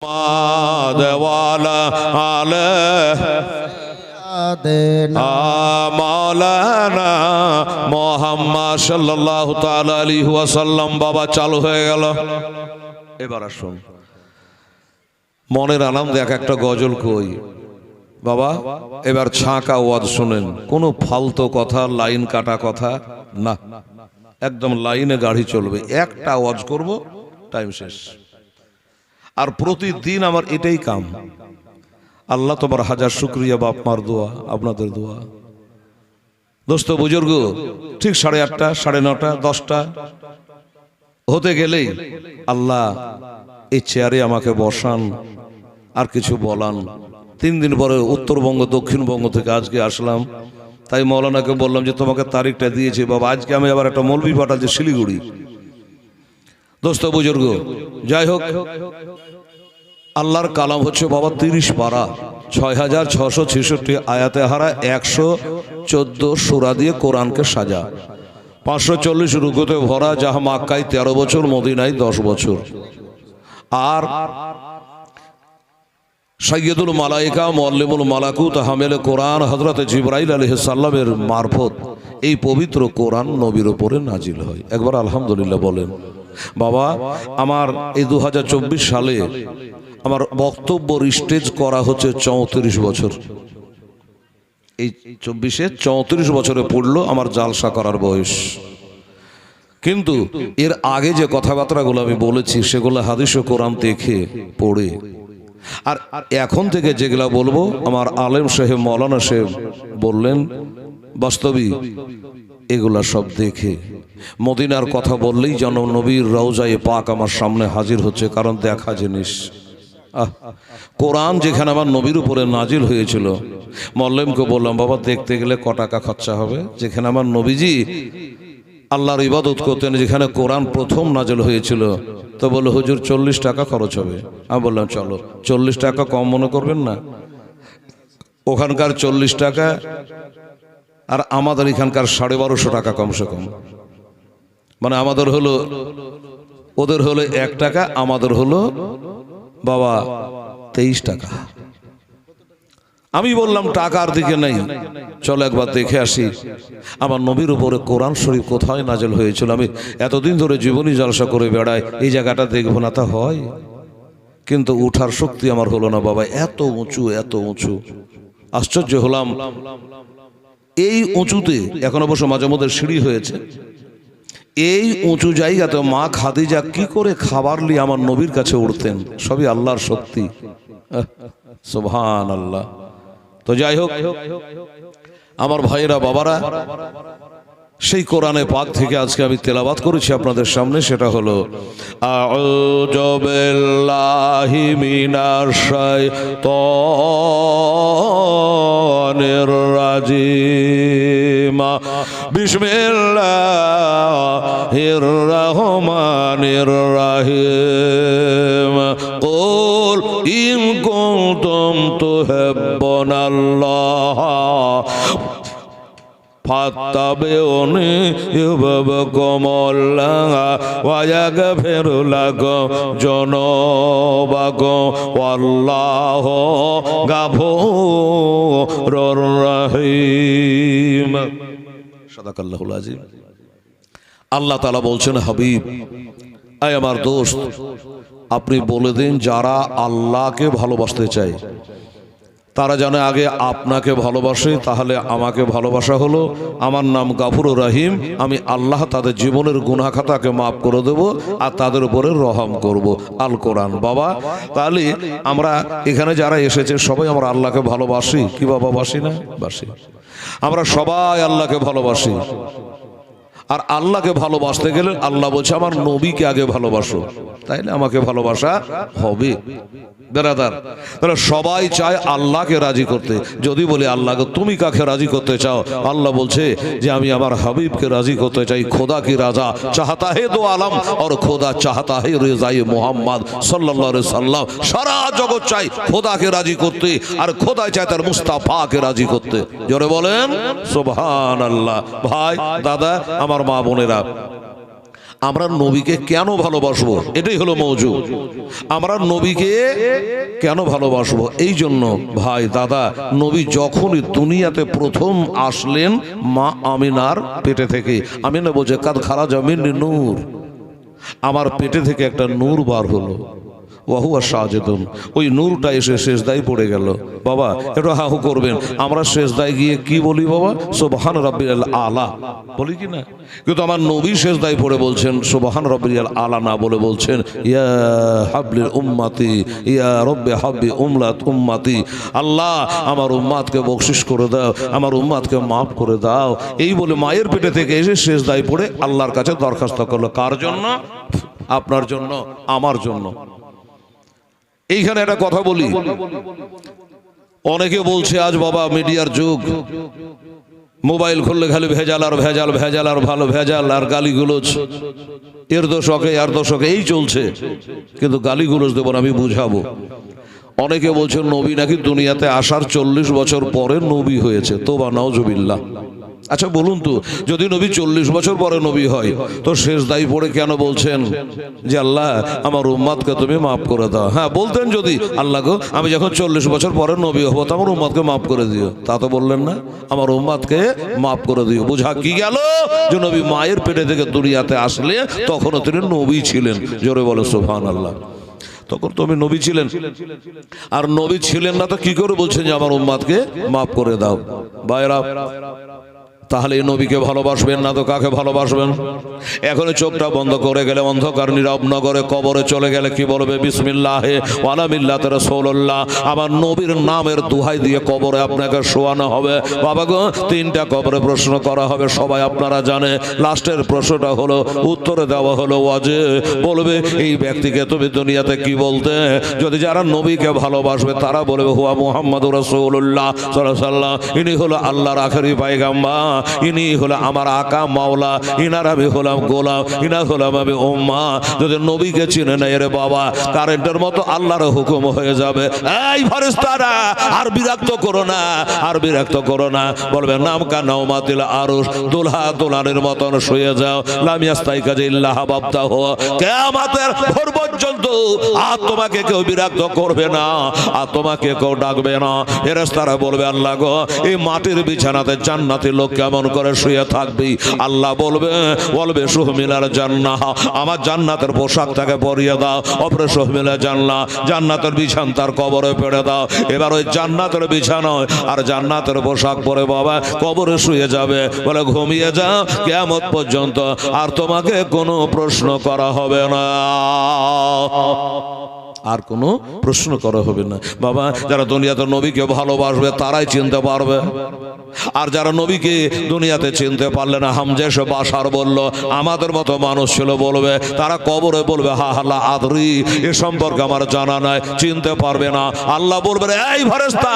वाला मौलाना मोहम्मद सल्लल्लाहु ताआला अलैहि ওয়াসাল্লাম বাবা চালু হয়ে গেল। এবার আসুন মনের আনন্দ এক একটা গজল কই বাবা। এবার ছাঁকা ওয়াজ শুনেন, কোনো ফালতু কথা লাইন কাটা কথা না, একদম লাইনে গাড়ি চলবে। একটা ওয়াজ করব, টাইম শেষ। আর প্রতিদিন আমার এটাই কাম। আল্লাহ তোমার হাজার শুকরিয়া, বাপ মার দোয়া, আপনাদের দোয়া। দোস্ত বুজুর্গ, ঠিক 8:30, 9:30, 10টা হতে গেলেই আল্লাহ এই চেয়ারে আমাকে বসান, আর কিছু বলান। 3 দিন পরে উত্তরবঙ্গ দক্ষিণবঙ্গ থেকে আজকে আসলাম। তাই মৌলানাকে বললাম যে তোমাকে তারিখটা দিয়েছি বাবা, আজকে আমি আবার একটা মৌলবি পাঠাচ্ছি শিলিগুড়ি। দোস্ত বুজুর্গ, যাই হোক, আল্লাহর কালাম হচ্ছে বাবা 30 পারা, 6666 আয়াতে হারা, 114 সূরা দিয়ে কোরআনকে সাজা, 540 রুকুতে ভরা, যাহা মক্কায় 13 বছর, মদিনায় 10 বছর। আর সাইয়্যিদুল মালায়েকা মুআল্লিমুল মালাকুত হামিলে কোরআন হযরত জিবরাইল আলাইহিস সালামের মারফত এই পবিত্র কোরআন নবীর উপরে নাজিল হয়। একবার আলহামদুলিল্লাহ বলেন। বাবা আমার এই 2024 সালে আমার বক্তব্যর স্টেজ করা হচ্ছে 34 বছর। এই 24-এ 34 বছরে পড়লো আমার জালসা করার বয়স। কিন্তু এর আগে যে কথাবার্তাগুলো আমি বলেছি সেগুলো হাদিস ও কোরআন দেখে পড়ে, আর এখন থেকে যেগুলা বলবো আমার আলেম সাহেব মৌলানা সাহেব বললেন বাস্তবিক এগুলা সব দেখে। মদিনার কথা বললেই যেন নবীর রওজায়ে পাক আমার সামনে হাজির হচ্ছে, কারণ দেখা জিনিস। কোরআন যেখানে আমার নবীর উপরে নাজিল হয়েছিল, মল্লেমকে বললাম বাবা দেখতে গেলে ক টাকা খরচা হবে? যেখানে আমার নবীজি আল্লাহর ইবাদত করতেন, যেখানে কোরআন প্রথম নাজিল হয়েছিল, তো বললো হুজুর 40 টাকা খরচ হবে। আমি বললাম চলো, 40 টাকা কম মনে করবেন না? ওখানকার 40 টাকা আর আমাদের এখানকার 1250 টাকা কমসে কম। মানে আমাদের হলো, ওদের হলো 1 টাকা, আমাদের হলো বাবা 23 টাকা। আমি বললাম টাকার দিকে নেই, চলো একবার দেখে আসি আমার নবীর উপরে কোরআন শরীফ কোথায় নাজিল হয়েছিল। আমি এতদিন ধরে জীবনী জলসা করে বেড়াই, এই জায়গাটা দেখবো না তা হয়? কিন্তু উঠার শক্তি আমার হলো না বাবা, এত উঁচু, এত উঁচু। আশ্চর্য হলাম, এই উঁচুতে এখন অবশ্য মাঝে মধ্যে সিঁড়ি হয়েছে, এই উঁচু জায়গাতে মা খাদিজা কি করে খাবার নিয়ে আমার নবীর কাছে উঠতেন, সবই আল্লাহর শক্তি। সুবহানাল্লাহ। তো যাই হোক আমার ভাইরা বাবারা, সেই কোরআনে পাক থেকে আজকে আমি তেলাওয়াত করেছি আপনাদের সামনে, সেটা হলো আউযু বিল্লাহি মিনাশ শাইতানির রাজিম, বিসমিল্লাহির রহমানির রহিম, কুল ইন কুনতুম তুহিব্বুনাল্লাহ ফাত্তাবিউনি ইউহিব্বুকুমুল্লাহ ওয়া ইয়াগফির লাকুম যুনুবাকুম ওয়াল্লাহু গাফুরুর রহিম। সাদাকাল্লাহুল আযীম। আল্লাহ তাআলা বলছেন, হাবিব আয় আমার দোস্ত, আপনি বলে দিন যারা আল্লাহকে ভালোবাসতে চায় তারা জানে আগে আপনাকে ভালোবাসে, তাহলে আমাকে ভালোবাসা হলো। আমার নাম গাফুরুর রহিম, আমি আল্লাহ তাদের জীবনের গুনাহ খাতাকে মাফ করে দেব আর তাদের উপরে রহম করব। আল কোরআন। বাবা তাহলে আমরা এখানে যারা এসেছে সবাই আমরা আল্লাহকে ভালোবাসি কি বাবা? বাসি না? বাসি। আমরা সবাই আল্লাহকে ভালোবাসি, আর আল্লাহকে ভালোবাসতে গেলে আল্লাহ বলছে আমার নবীকে আগে ভালোবাসো, তাইলে আমাকে ভালোবাসা হবে। বেরাদার, তাহলে সবাই চায় আল্লাহকে রাজি করতে। যদি বলি আল্লাহকে তুমি কাকে রাজি করতে চাও, আল্লাহ বলছে যে আমি আমার হাবিবকে রাজি করতে চাই। খোদা কি রাজা চাহতা হে দো আলম, আর খোদা চাহতা হে রেজায়ে মুহাম্মদ সাল্লাল্লাহু আলাইহি সাল্লাম। সারা জগৎ চাই খোদাকে রাজি করতে, আর খোদা চায় তার মুস্তাফাকে রাজি করতে। জোরে বলেন সুবহানাল্লাহ। ভাই দাদা আমার মা বোনেরা, আমরা নবীকে কেন ভালোবাসবো, এটাই হলো মৌজু। আমরা নবীকে কেন ভালোবাসবো? এই জন্য ভাই দাদা, নবী যখনই দুনিয়াতে প্রথম আসলেন মা আমিনার পেটে থেকে, আমিনা বলছে কাদ খারাজা মিন্নি নূর, আমার পেটে থেকে একটা নূর বার হলো। ওয়াহুয়া সাজেদুন, ওই নূরটা এসে সেজদায় পড়ে গেল। বাবা একটু হাহু করবেন, আমরা সেজদায় গিয়ে কি বলি বাবা? সুবহান রাব্বিয়াল আলা বলি কি না? কিন্তু আমার নবী সেজদায় পড়ে বলছেন সুবহান রাব্বিয়াল আলা না বলে বলছেন ইয়া হাবলিল উম্মতি ইয়া রব্বি হাবলি উম্মতি, আল্লাহ আমার উম্মাতকে বকশিশ করে দাও, আমার উম্মাতকে মাফ করে দাও। এই বলে মায়ের পেটে থেকে এসে সেজদায় পড়ে আল্লাহর কাছে দরখাস্ত করলো। কার জন্য? আপনার জন্য, আমার জন্য। এইখানে একটা কথা বলি, অনেকে বলছে আজ বাবা মিডিয়ার যুগ, মোবাইল খুললে খালি ভেজাল আর ভেজাল, ভেজাল আর ভালো ভেজাল আর গালিগুলোজ, এর দশকে আর দশকে এই চলছে। কিন্তু গালিগুলোজ দেব না, আমি বুঝাবো। অনেকে বলছে নবী নাকি দুনিয়াতে আসার 40 বছর পরে নবী হয়েছে। তোবা নাউজুবিল্লাহ। আচ্ছা বলুন তো, যদি নবী 40 বছর পরে নবী হয় তো সেজদায় পড়ে কেন বলছেন যে আল্লাহ আমার উম্মাতকে তুমি মাফ করে দাও? হ্যাঁ বলতেন যদি আল্লাহ গো আমি যখন 40 বছর পরে নবী হবো তো আমার উম্মাতকে মাফ করে দিও, তা তো বললেন না, আমার উম্মাতকে মাফ করে দিও। বুঝা কি গেল যে নবী মায়ের পেটে থেকে দুনিয়াতে আসলে তখনও তিনি নবী ছিলেন। জোরে বলো সুবহানাল্লাহ। তখন তুমি নবী ছিলেন, আর নবী ছিলেন না তো কি করে বলছেন যে আমার উম্মাতকে মাফ করে দাও? ভাইরা তাহলে এই নবীকে ভালোবাসবেন না তো কাকে ভালোবাসবেন? এখন চোখটা বন্ধ করে গেলে অন্ধকার নীরব নগরে কবরে চলে গেলে কি বলবে? বিসমিল্লাহে ওয়ালা মিল্লাতে রাসূলুল্লাহ, আমার নবীর নামের দোহাই দিয়ে কবরে আপনাকে শোয়ানো হবে। বাবা গো 3টা কবরে প্রশ্ন করা হবে, সবাই আপনারা জানে। লাস্টের প্রশ্নটা হলো, উত্তরে দেওয়া হলো ওয়াজে, বলবে এই ব্যক্তিকে তুমি দুনিয়াতে কি বলতে? যদি যারা নবীকে ভালোবাসবে তারা বলবে হুয়া মুহাম্মাদুর রাসূলুল্লাহ সাল্লাল্লাহু আলাইহি ওয়াসাল্লাম, ইনি হলো আল্লাহর আখেরি পয়গাম্বার, ইনি হলো আমার আকা মাওলা, ইনার আমি হলাম গোলাম, ইনার হলাম আমি উম্মা। যদি নবীকে চিনে না রে বাবা, কারেন্টের মতো আল্লাহর হুকুম হয়ে যাবে, এই ফেরেশতারা আর বিরক্ত করো না, আর বিরক্ত করো না। বলবে নাম কা নাওমাতিল আরশ, দুলহা দুলানের মতন শুয়ে যাও, লাম ইয়াস্তাইকা ইল্লা হাবাবতাহ, কিয়ামতের ভোর পর্যন্ত আর তোমাকে কেউ বিরক্ত করবে না, আর তোমাকে কেউ ডাকবে না। ফেরেশতারা বলবে আল্লাহ গো এই মাটির বিছানাতে জান্নাতি লোক কেমন করে শুয়ে থাকবি? আল্লাহ বলবে সুহমিলার জান্নাহ, আমার জান্নাতের পোশাক তাকে পরিয়ে দাও। অপরে সুহমিলা জান্নাহ, জান্নাতের বিছানা তার কবরে পেড়ে দাও। এবার ওই জান্নাতের বিছানা আর জান্নাতের পোশাক পরে বাবা কবরে শুয়ে যাবে, বলে ঘুমিয়ে যাও কিয়ামত পর্যন্ত, আর তোমাকে কোনো প্রশ্ন করা হবে না, আর কোনো প্রশ্ন করা হবে না। বাবা যারা দুনিয়াতে নবীকে ভালোবাসবে তারাই চিনতে পারবে, আর যারা নবীকে দুনিয়াতে চিনতে পারলে না, হামজা বাশার বলল আমাদের মতো মানুষ ছিল, বলবে তারা কবরে বলবে হা হাল্লা আদরি, এ সম্পর্কে আমার জানা নাই, চিনতে পারবে না। আল্লাহ বলবে এই ফেরেশতা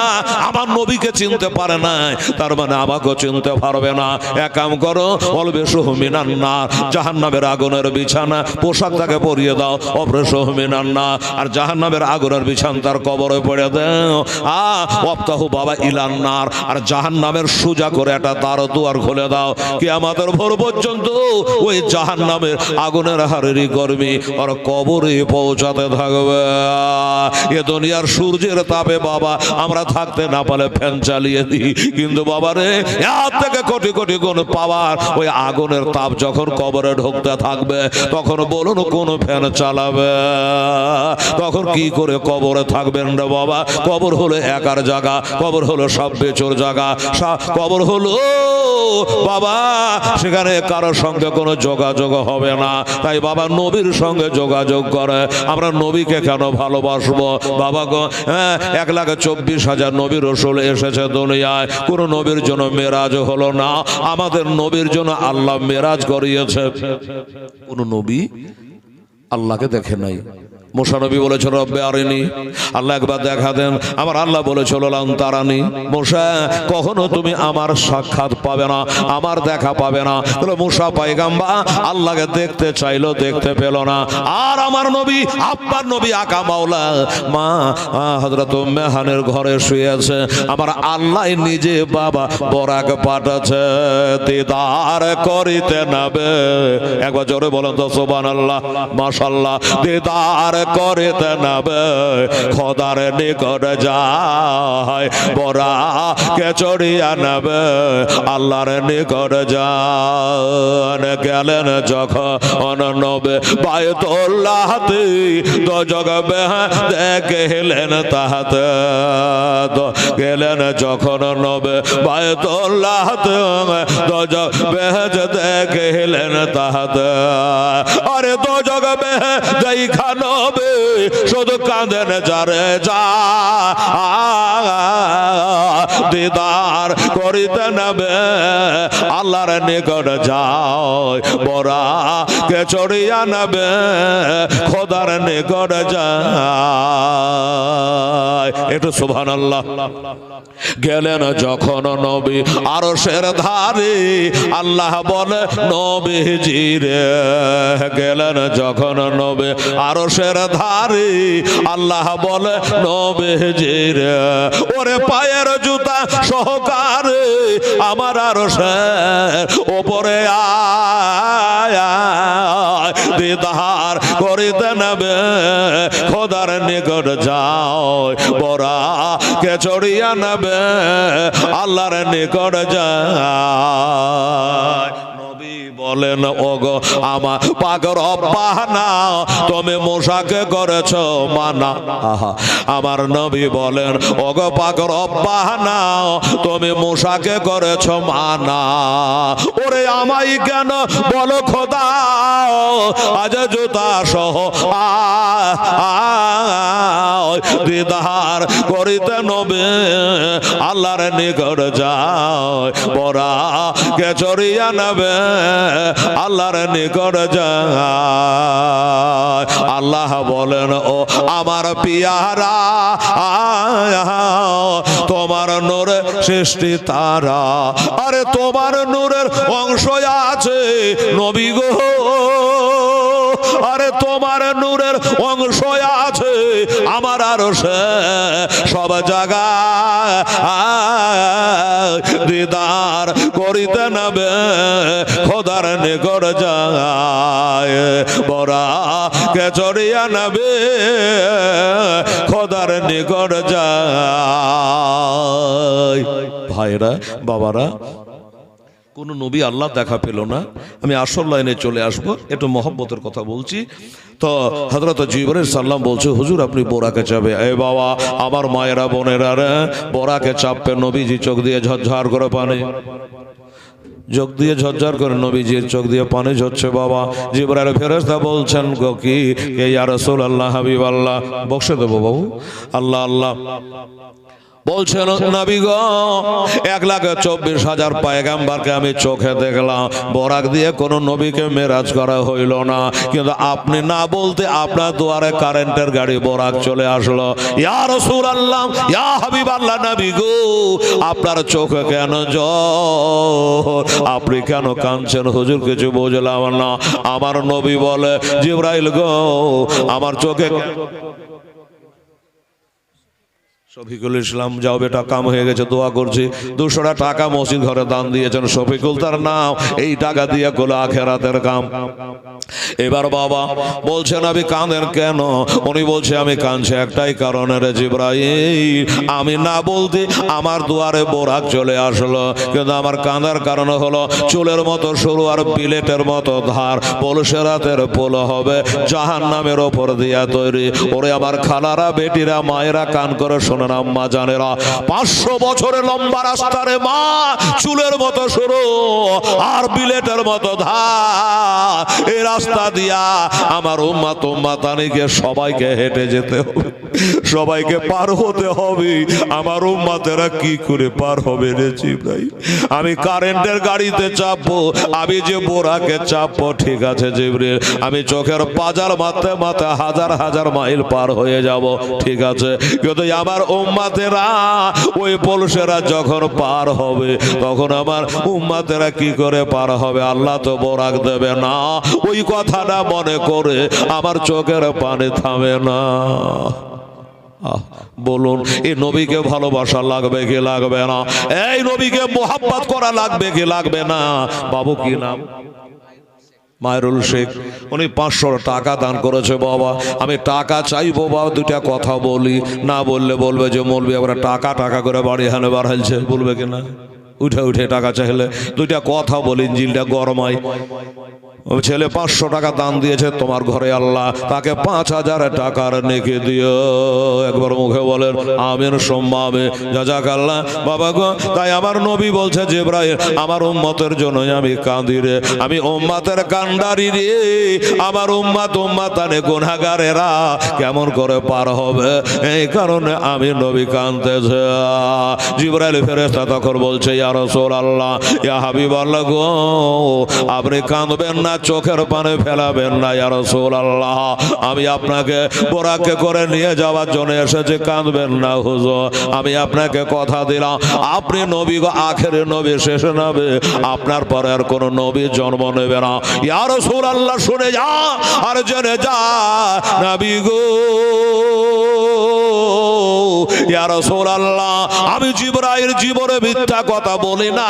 আমার নবীকে চিনতে পারে না, তার মানে আমাকেও চিনতে পারবে না। এক কাম করো, বলবে সুহমিনান নার, জাহান্নামের আগুনের বিছানা পোশাক তাকে পরিয়ে দাও। অপরে সুহমিনান নার, আর জাহান্নামের আগুনের বিছানা তার কবরে পড়ে দাও। ওয়াফতাহু বাবা ইলান নার, আর জাহান্নামের সোজা করে একটা তার দুয়ার খুলে দাও। কিয়ামতের ভোর পর্যন্ত ওই জাহান্নামের আগুনের হারেরই গরমি আর কবরে পৌঁছাতে থাকবে। এ দুনিয়ার সূর্যের তাপে বাবা আমরা থাকতে না পারলে ফ্যান চালিয়ে দিই, কিন্তু বাবা রে এর থেকে কোটি কোটি গুণ পাওয়ার ওই আগুনের তাপ যখন কবরে ঢুকতে থাকবে, তখন বলুন কোন ফ্যান চালাবে? তখন কি করে কবরে থাকবেন রে বাবা? কবর হলো একার জায়গা, কবর হলো সব বেচোর জায়গা, কবর হলো বাবা সেখানে কারোর সঙ্গে কোনো যোগাযোগ হবে না। তাই বাবা নবীর সঙ্গে যোগাযোগ করে। আমরা নবীকে কেন ভালোবাসবো বাবা গো? 1,24,000 নবী রাসূল এসেছে দুনিয়ায়, কোন নবীর জন্য মেরাজ হলো না। আমাদের নবীর জন্য আল্লাহ মেরাজ করিয়েছে। কোন নবী আল্লাহকে দেখে নাই, মুসা নবী বলেছিল রব্বে আরিনি, আল্লাহ একবার দেখা দেন। আমার আল্লাহ বলেছিল লান তারানি, মুসা কখনো তুমি আমার সাক্ষাৎ পাবে না, আমার দেখা পাবে না। বলে মুসা পয়গাম্বর আল্লাহকে দেখতে চাইলো, দেখতে পেল না। আর আমার নবী, আপনার নবী আকা মাওলা মা হযরত মেহানের ঘরে শুয়ে আছে, আমার আল্লাহ নিজে বাবা বরাক পাঠাচ্ছে দিদার করিতে নেবে। একবার জোরে বলেন তো সুবহানাল্লাহ, মাশাআল্লাহ। দিদার করিতে নেবে, খোদার নিকট যায়, বরাকে চড়িয়া নেবে, আল্লাহর নিকট যান। গেলেন যখন নবী বায়তুল্লাহতে, দোজখ দেখলেন তাহাতে। গেলেন যখন নবী বায়তুল্লাহতে, দোজখ দেখলেন তাহাতে। আরে দোজখ দেখা নবী শুধু কাঁদেন যারে যা দিদার করিতে নেবে, আল্লাহর নিকট যায়, বরাকে চড়িয়া নেবে, খোদার নিকট যায়। একটু সুবহানাল্লাহ। গেলেন যখন নবী আরশের ধারে, আল্লাহ বলে নবীজি রে। গেলেন যখন নবী আরশের ধারে, আল্লাহ বলে নবীজি রে। ওরে পায়ের জুতা সহকারে আমার আরশের ওপরে আয়, দিদার করিতে নেবে, খোদার নিকট যায়, বরাকে চড়িয়া নেবে, আল্লাহর নিকট যায়। বলেন ওগো আমার পাক রব্বানা, তুমি মুসাকে করেছো মানা। আহা, আমার নবী বলেন ওগো পাক রব্বানা, তুমি মুসাকে করেছো মানা। ওরে আমায় কেন বলো খোদা, আজ জুতা সহ দিদার করিতে নবে, আল্লাহর নিকট যায়, বরাকে চড়িয়া নেবে, আল্লাহর নিকট যায়। আল্লাহ বলেন ও আমার পিয়ারা, তোমার নূরে সৃষ্টি তারা, আরে তোমার নূরের অংশ আছে নবী গো, আরে তোমার নূরের অংশ আছে আমার আরশে, সব জায়গায় দিদার করিতে নেবে, খোদার নিকট যায়, বরাকে চড়িয়া নেবে, খোদার নিকট যায়। ভাইরা বাবারা, কোন নবী আল্লাহ দেখা পেল না। আমি আসল লাইনে চলে আসব, একটু মহব্বতের কথা বলছি। তো হযরত জিবরাইল সাল্লাম বলছে হুজুর আপনি বোরাকে চাপে। এ বাবা আমার মায়েরা বোনেরা রে, বোরাকে চাপবে, নবীজি চোখ দিয়ে ঝরঝর করে পানি, চোখ দিয়ে ঝরঝর করে নবীজির চোখ দিয়ে পানি ঝরছে। বাবা জিবরাইল ফেরেশতা বলছেন গো কি ইয়া রাসূলুল্লাহ হাবিবাল্লাহ, বক্সে দেবো বাবু, আল্লাহ আল্লাহ বলছেন নবী গো 1,24,000 পয়গম্বরকে আমি চোখে দেখলাম, বরাক দিয়ে কোন নবীকে মেরাজ করা হইল না, কিন্তু আপনি না বলতে আপনার দুয়ারে কারেন্টের গাড়ি বরাক চলে আসলো। ইয়া রাসূলুল্লাহ, ইয়া হাবিবাল্লাহ, নবী গো আপনার চোখে কেন জল, আপনি কেন কাঁদছেন? হুজুর কিছু বুঝলাম না। আমার নবী বলে জিবরাইল গো আমার চোখে। শফিকুল ইসলাম, যাও বেটা কাম হয়ে গেছে, দোয়া করছি। 200 টাকা মসজিদ ঘরে দান দিয়েছেন শফিকুল, তার নাম, এই টাকা দিয়ে গোলা আখেরাতের কাম। এবার বাবা বলছেন আমি কাঁদেন কেন? উনি বলছে আমি কাঁদছি একটাই কারণে রে জিবরাইল, আমি না বলতে আমার দুয়ারে বোরাক চলে আসলো, কিন্তু আমার কাঁদার কারণ হলো চুলের মতো সরু আর বিলেটের মতো ধার, পলসেরাতের পোল হবে জাহান্নামের ওপর দিয়া তৈরি। ওরে আমার খালারা, বেটিরা, মায়েরা কান করে শোনেন, আম্মা জানেরা, 500 বছরের লম্বা রাস্তারে মা, চুলের মতো সরু আর বিলেটের মতো ধার, এই রাস্তা দিয়া আমার উম্মাত উম্মাতানিকে সবাইকে হেঁটে যেতে হবে। সবাইকে পার হতে হবে, আমার উম্মতেরা কি করে পার হবে রে জিবরাইল? আমি কারেন্টের গাড়িতে চাপবো, আমি যে বোরাকে চাপবো, ঠিক আছে জিবরিল, আমি চোখের পাজার মারতে মারতে হাজার হাজার মাইল পার হয়ে যাব, ঠিক আছে, কিন্তু আমার উম্মতেরা ওই পুলিশেরা যখন পার হবে তখন আমার উম্মতেরা কি করে পার হবে? আল্লাহ তো বোরাক দেবে না। ওই কথাটা মনে করে আমার চোখের পানি থামে না। বলুন, এই নবীকে ভালোবাসা লাগবে কি লাগবে না? এই নবীকে মোহাব্বত করা লাগবে কি লাগবে না? বাবু কি নাম? মায়রুল শেখ। উনি 500 টাকা দান করেছে। বাবা আমি টাকা চাইবো, বাবা দুটা কথা বলি, না বললে বলবে যে মৌলবি আমরা টাকা টাকা করে বাড়ি হানে বাড়াইছে, বলবে কিনা? উঠে উঠে টাকা চাইলে দুইটা কথা বলি, ইঞ্জিলটা গরমাই। ছেলে 500 টাকা দান দিয়েছে তোমার ঘরে, আল্লাহ তাকে 5000 টাকার নেকি দিও। একবার মুখে বলেন আমিন সুম্মা আমিন, জাযাকাল্লাহ। বাবা গো, তাই আমার নবী বলছে জিবরাইল আমার উম্মতের জন্য আমি কাঁদি রে, আমি উম্মতের কান্ডারি রে, আমার উম্মতানে গুনাহগারেরা কেমন করে পার হবে, এই কারণে আমি নবী কাঁদতেছে। জিবরাইল ফেরেশতা তখন বলছে ইয়া রাসূলুল্লাহ, ইয়া হাবিবাল্লাহ গো, আপনি কাঁদবেন না, চোখের পানি ফেলাবেন না ইয়া রাসূলুল্লাহ, আমি আপনাকে বোরাকে করে নিয়ে যাওয়ার জন্য এসেছি, কাঁদবেন না হুজুর, আমি আপনাকে কথা দিলাম আপনি নবী গো, আখেরে নবী, শেষ নবী, আপনার পরে আর কোন নবী জন্ম নেবে না। ইয়া রাসূলুল্লাহ শুনে যা আর জেনে যা, নবী গো ইয়া রাসূলুল্লাহ, আমি জিবরাইল জীবনে মিথ্যা কথা বলি না,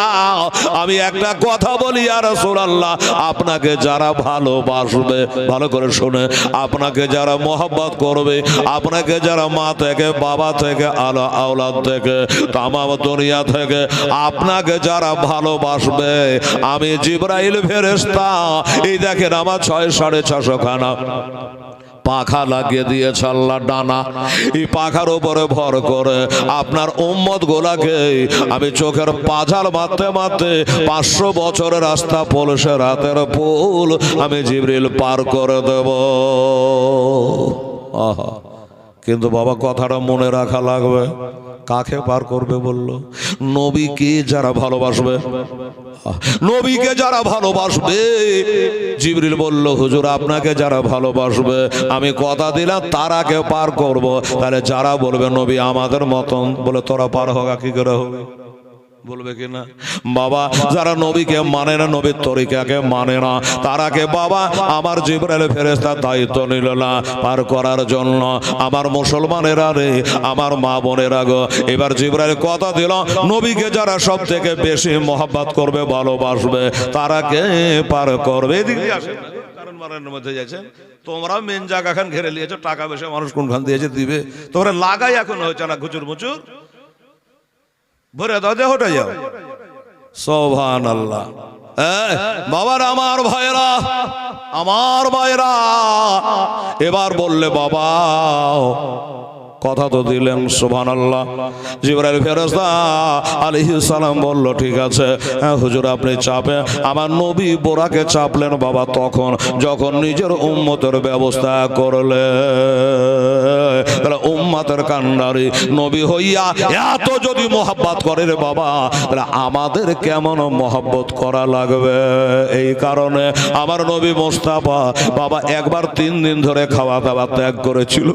আমি একটা কথা বলি ইয়া রাসূলুল্লাহ, আপনাকে যারা ভালোবাসবে, ভালো করে শুনে, আপনাকে যারা মহব্বত করবে, আপনাকে যারা মা থেকে বাবা থেকে আলো আওলাদ থেকে তামাম দুনিয়া থেকে আপনাকে যারা ভালোবাসবে, আমি জিবরাইল ফেরেশতা, এই দেখেন আমার 6,650 খানা পাখা লাগিয়ে দিয়েছে আল্লাহ ডানা, এই পাখার উপরে ভর করে আপনার উম্মত গোলাকে আমি চোখের পাজাল মারতে মারতে 500 বছরের রাস্তা পুলিশের রাতের পুল আমি জিবরিল পার করে দেব। আহা, কিন্তু বাবা কথাটা মনে রাখা লাগবে, কাকে পার করবে বললো? নবীকে যারা ভালোবাসবে, নবীকে যারা ভালোবাসবে। জিবরিল বলল হুজুর আপনাকে যারা ভালোবাসবে আমি কথা দিলাম তারাকে পার করব। তাহলে যারা বলবে নবী আমাদের মতন, বলে তোরা পার হওয়া কি করে হবে, বলবে কিনা? বাবা যারা নবীকে মানে না, নবীর তরিকাকে মানে না, তারাকে বাবা আমার জিবরাইল ফেরেশতা দায়িত্ব নিল না পার করার জন্য। আমার মুসলমানেরা রে, আমার মা বোনেরা গো, এবার জিবরাইল কথা দিল নবীকে যারা সব থেকে বেশি মহব্বত করবে, ভালোবাসবে, তারাকে পার করবে। এদিক দিয়ে আসে কারণ মানের মধ্যে যাচ্ছে, তোমরা মেন জায়গা খান ঘেরে নিয়েছো, টাকা পয়সা মানুষ কোনখান দিয়েছে দিবে, তোমরা লাগাই এখন হয়েছে না ঘুচুর মুচুর, ভরে দাও দে হটে যাও। সুবহানাল্লাহ। বাবার আমার ভাইরা, আমার ভাইরা, এবার বললে বাবা কথা তো দিলেন, সুবহানাল্লাহ। জিবরাইল ফেরেশতা আলাইহিস সালাম বলল ঠিক আছে হুজুর আপনি চাপে, আমার নবী বোরাকে চাপলেন বাবা তখন যখন নিজের উম্মতের ব্যবস্থা করলে। তাহলে উম্মতের কান্ডারি নবী হইয়া এত যদি মহব্বত করে রে বাবা, তাহলে আমাদের কেমন মহব্বত করা লাগবে। এই কারণে আমার নবী মুস্তাফা বাবা একবার 3 দিন ধরে খাওয়া দাওয়া ত্যাগ করেছিল,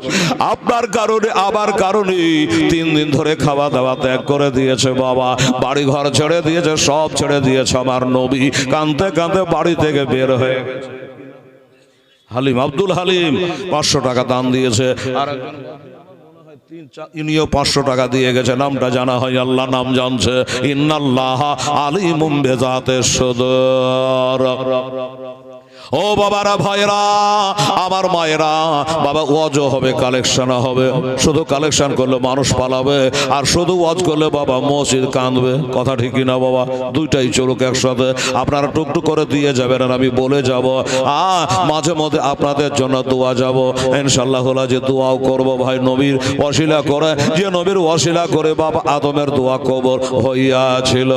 আপনার কারণে আবার কারণে 3 দিন ধরে খাওয়া দাওয়া ত্যাগ করে দিয়েছে বাবা, বাড়ি ঘর ছেড়ে দিয়েছে, সব ছেড়ে দিয়েছে। আমার নবী কাঁদতে কাঁদতে বাড়ি থেকে বের হয়ে গেছে। হালিম, আব্দুল হালিম 500 টাকা দান দিয়েছে, আর ইনিও 500 টাকা দিয়ে গেছে, নামটা জানা হয়, আল্লাহ নাম জানছে, ইন্নাল্লাহ আলিমুম বিযাতিস সুদূর। ও বাবারা ভাইরা, আমার মায়েরা, বাবা ওয়াজ হবে, কালেকশন হবে, শুধু কালেকশন করলে মানুষ পালাবে, আর শুধু ওয়াজ করলে বাবা মসজিদ কাঁদবে। কথা ঠিক কিনা বাবা? দুইটাই চলুক একসাথে। আপনারা টুকটুক করে দিয়ে যাবেন আর আমি বলে যাব, মাঝে মধ্যে আপনাদের জন্য দোয়া যাব ইনশাআল্লাহ, যে দোয়াও করব ভাই নবীর ওসিলা করে, যে নবীর ওসিলা করে বাবা আদমের দোয়া কবর হইয়াছিল।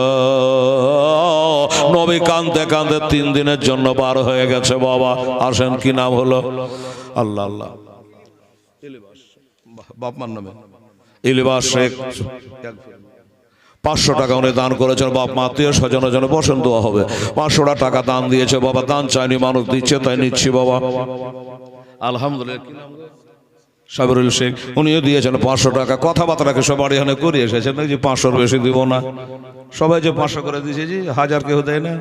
নবী কাঁদতে কাঁদতে 3 দিনের জন্য পার হয়ে গেছে বাবা। আসেন কি নাম হলো? আল্লাহ আল্লাহ বাপ মার নামে ইলিবাস শেখ 500 টাকা উনি দান করেছেন। বাপ মা আত্মীয় স্বজনের জন্য বসেন, দোয়া হবে। 500 টাকা দান দিয়েছে বাবা, দান চাইনি, মানুষ দিচ্ছে তাই নিচ্ছি বাবা। আলহামদুলিল্লাহ। সাবিরুল শেখ উনিও দিয়েছেন 500 টাকা। কথাবার্তাকে সব বাড়ি এখানে করে এসেছেন, যে 500 বেশি দিব না, সবাই যে 500 করে দিয়েছে, জি 1000 কেউ দেয় না।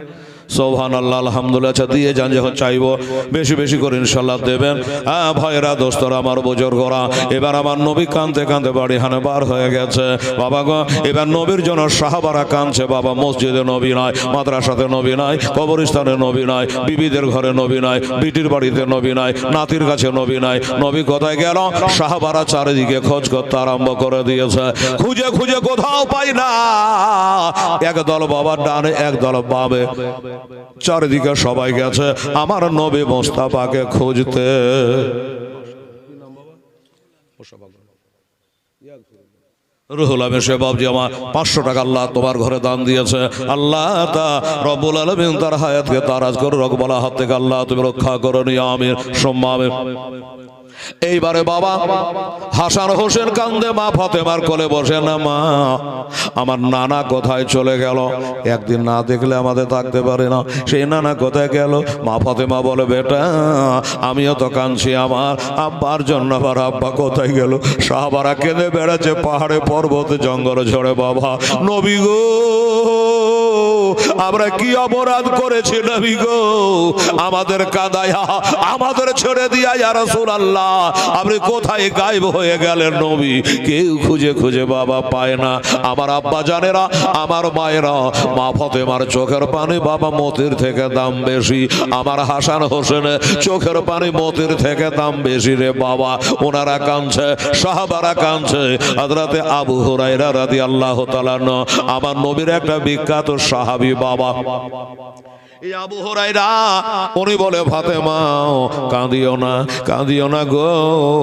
সুবহানাল্লাহ, আলহামদুলিল্লাহ। আচ্ছা দিয়ে যান, যখন চাইবো বেশি বেশি করে ইনশাল্লাহ দেবেন। হ্যাঁ ভাইরা, দোস্তরা, আমার বুজুর্গরা, এবার আমার নবী কাঁদতে কাঁদতে বাড়ি হানে বার হয়ে গেছে বাবা গো। এবার নবীর জন্য সাহাবারা কাঁদছে বাবা। মসজিদে নবী নাই, মাদ্রাসাতে নবী নাই, কবরস্থানে নবী নাই, বিবিদের ঘরে নবী নাই, বিটির বাড়িতে নবী নাই, নাতির কাছে নবী নাই। নবী কোথায় গেল? সাহাবারা চারিদিকে খোঁজ করতে আরম্ভ করে দিয়েছে। খুঁজে খুঁজে কোথাও পাই না। একদল বাবার ডানে, একদল বামে, চারিদিকে সবাই গেছে আমার নবী মোস্তাফাকে খুঁজতে। রুহুল আমিন সাহেব বাবজি আমার 500 টাকা আল্লাহ তোমার ঘরে দান দিয়েছে। আল্লাহ তা রব্বুল আলামিন তার হায়াতকে তারাজ করে রকবালা হাত থেকে আল্লাহ তুমি রক্ষা করো নি, আমিন সুম্মা আমিন। এইবারে বাবা হাসান হোসেন কান্দে মা ফাতেমার কোলে বসে না, মা আমার নানা কোথায় চলে গেল? একদিন না দেখলে আমাদের থাকতে পারে না, সেই নানা কোথায় গেল? মা ফাতেমা বলে, বেটা আমিও তো কাঁদছি আমার আব্বার জন্য। আবার আব্বা কোথায় গেল? সাহাবারা কেঁদে বেড়াচ্ছে পাহাড়ে পর্বতে জঙ্গলে ঝরে। বাবা নবী গো, আমরা কি অপরাধ করেছি নবী গো? আমাদের কাঁদায়া, আমাদের ছেড়ে দিয়া ইয়া রাসূলুল্লাহ আপনি কোথায় গায়েব হয়ে গেলেন নবী? কেউ খুঁজে খুঁজে বাবা পায় না। আমার আব্বা জানেরা, আমার মায়েরা, মা ফাতেমার চোখের পানি বাবা মতির থেকে দাম বেশি। আমার হাসান হোসেনের চোখের পানি মতির থেকে দাম বেশি রে বাবা। ওনারা কাঁদছে, সাহাবারা কাঁদছে। হযরতে আবু হুরায়রা রাদিয়াল্লাহু তাআলা আমার নবীর একটা বিখ্যাত সাহাবী বাবা। এই আবু হুরায়রা উনি বলে, ফাতেমা কাঁদিও না, কাঁদিও না গো,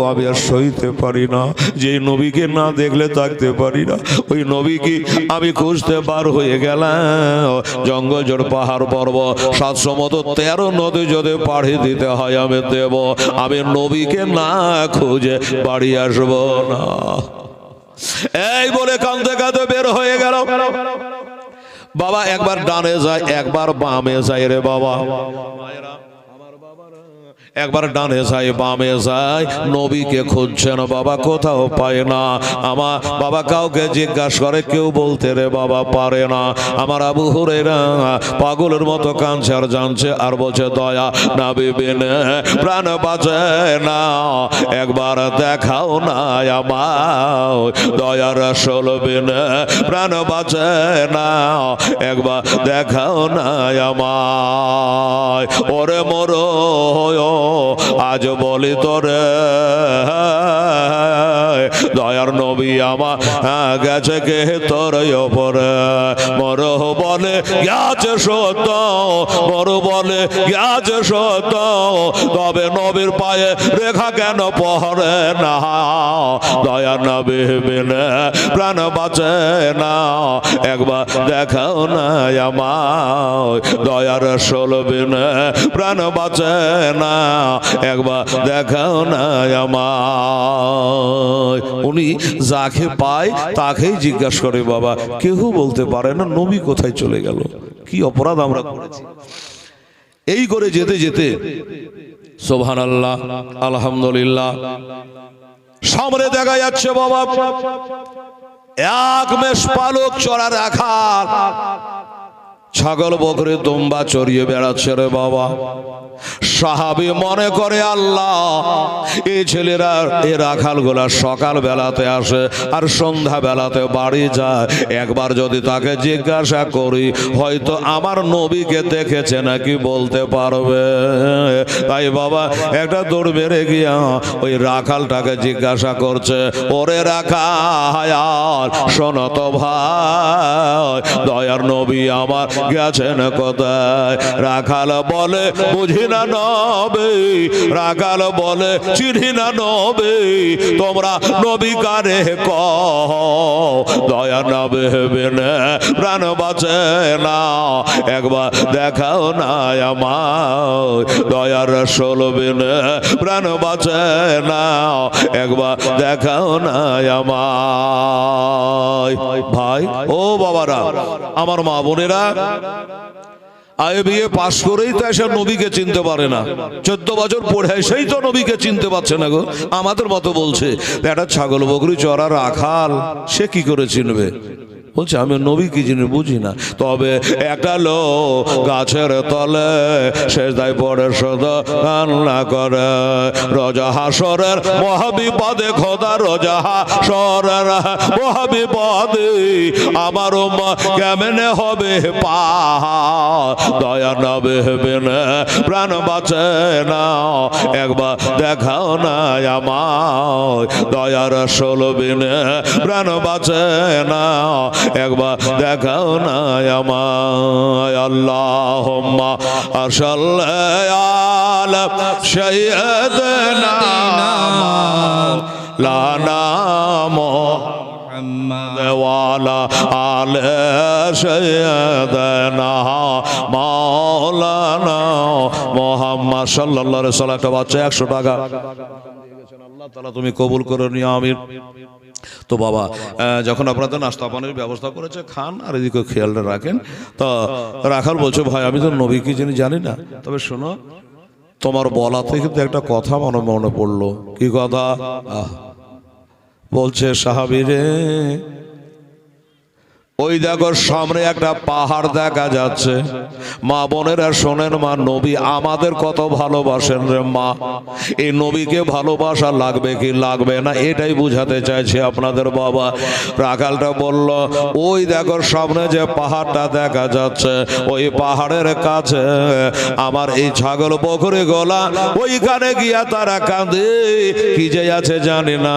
আমি আর সইতে পারি না, যে নবীকে না দেখলে থাকতে পারি না। ওই নবীকে আমি খুঁজতে বার হয়ে গেলাম জঙ্গল জোড় পাহাড় পর্বত 700 মতো 13 নদী যদি পাড়ি দিতে হয় আমি দেব, আমি নবীকে না খুঁজে বাড়ি আসবো না। এই বলে কাঁদতে কাঁদতে বের হয়ে গেল বাবা। একবার ডানে যায়, একবার বামে যায় রে বাবা। একবার ডানে যায়, বামে যায়, নবীকে খুঁজছেন বাবা, কোথাও পায় না। আমার বাবা কাউকে জিজ্ঞাসা করে, কেউ বলতে রে বাবা পারে না। আমার আবু হুরায়রা পাগলের মতো কাঁদছে আর জানছে আর বলছে, দয়া না বিবিনে প্রাণ বাঁচে না, একবার দেখাও না আমার দয়ার রাসূল বিনে প্রাণ বাঁচে না, একবার দেখাও না আমায়। ওরে মরো আজ বলি তোরে দয়ার নবী আমার গেছে কে তোর ওপরে। মর বলে গেছে সত্য, মর বলে গেছে সত্য, তবে নবীর পায়ে রেখা কেন পড়ে না? দয়ার নবী বিনে প্রাণ বাঁচে না, একবার দেখাও না আমায় দয়ার রাসূল বিনে প্রাণ বাঁচে না, একবার দেখাও না আমায়। উনি যাকে পায় তাকেই জিজ্ঞাসা করে বাবা, কেউ বলতে পারে না নবী কোথায় চলে গেল, কি অপরাধ আমরা করেছি। এই করে যেতে যেতে সুবহানাল্লাহ, আলহামদুলিল্লাহ, সামনে দেখা যাচ্ছে বাবা এক মেষপালক চড়া রাখাল ছাগল বকরি দুম্বা চড়িয়ে বেড়াচ্ছে রে বাবা। সাহাবী মনে করে, আল্লাহ এই ছেলেরা এই রাখাল গুলা সকাল বেলাতে আসে আর সন্ধ্যা বেলাতে বাড়ি যায়, একবার যদি তাকে জিজ্ঞাসা করি হয়তো আমার নবীকে দেখেছে নাকি বলতে পারবে। তাই বাবা একটা দৌড় বেড়ে গিয়া ওই রাখালটাকে জিজ্ঞাসা করছে, ওরে রাখাল শোনো তো ভাই, দয়ার নবী আমার গেছেন কোথায়? রাখাল বলে, বুঝি না নবী। রাখাল বলে, চিনি না নবী। তোমরা নবী কারে কও? দয়া না ভেবেনে প্রাণ বাঁচে না, একবার দেখাও না আমায় দয়ার রাসূল বিনে প্রাণ বাঁচে না, একবার দেখাও না আমায়। ভাই ও বাবারা, আমার মা বোনেরা, বিয়ে পাশ করেই তো এসে নবীকে চিনতে পারে না, 14 বছর পড়ে সেই তো নবীকে চিনতে পারছে না গো। আমাদের মতো বলছে একটা ছাগল বকরি চড়া রাখাল, সে কি করে চিনবে? বলছে আমি নবী কি জিনিস বুঝি না। তবে একটা লোক গাছের তলে সেজদায় পড়ে সদা কান্না করে, রজা হাসরের মহাবিপদে খোদা, রজা হাসরের মহাবিপদে আমার কেমনে হবে পার, দয়া না ভেবেনে প্রাণ বাঁচে না, একবার দেখাও না আমায় দয়ার রাসূল বিনে প্রাণ বাঁচে না, একবার দেখাও না আমায়। আল্লাহুম্মা সাল্লি আলা সাইয়্যিদিনা লানা মুহাম্মাদ ওয়া আলা আলি সাইয়্যিদিনা মাওলানা মুহাম্মদ সাল্লাল্লাহু আলাইহি ওয়াসাল্লাম। একটা বাচ্চা 100 টাকা আল্লাহ তাআলা তুমি কবুল করে নিও, আমিন। তো বাবা, যখন আপনাদের নাস্তা পানির ব্যবস্থা করেছে খান, আর এদিকে খেয়ালটা রাখেন। তো রাখাল বলছে ভাই আমি তো নবী কি জানি না, তবে শোনো তোমার বলা থেকে কিন্তু একটা কথা মনে পড়লো। কি কথা? বলছে সাহাবী রে, ওই দেখো সামনে একটা পাহাড় দেখা যাচ্ছে। মা বোনেরা শোনেন, মা নবী আমাদের কত ভালোবাসেন রে মা, এই নবীকে ভালোবাসা লাগবে কি লাগবে না এটাই বুঝাতে চাইছে আপনাদের বাবা। রাখালটা বলল ওই দেখো সামনে যে পাহাড়টা দেখা যাচ্ছে, ওই পাহাড়ের কাছে আমার এই ছাগল বকরি গোলা, ওইখানে গিয়া তারা কাঁদে, কি যে আছে জানি না।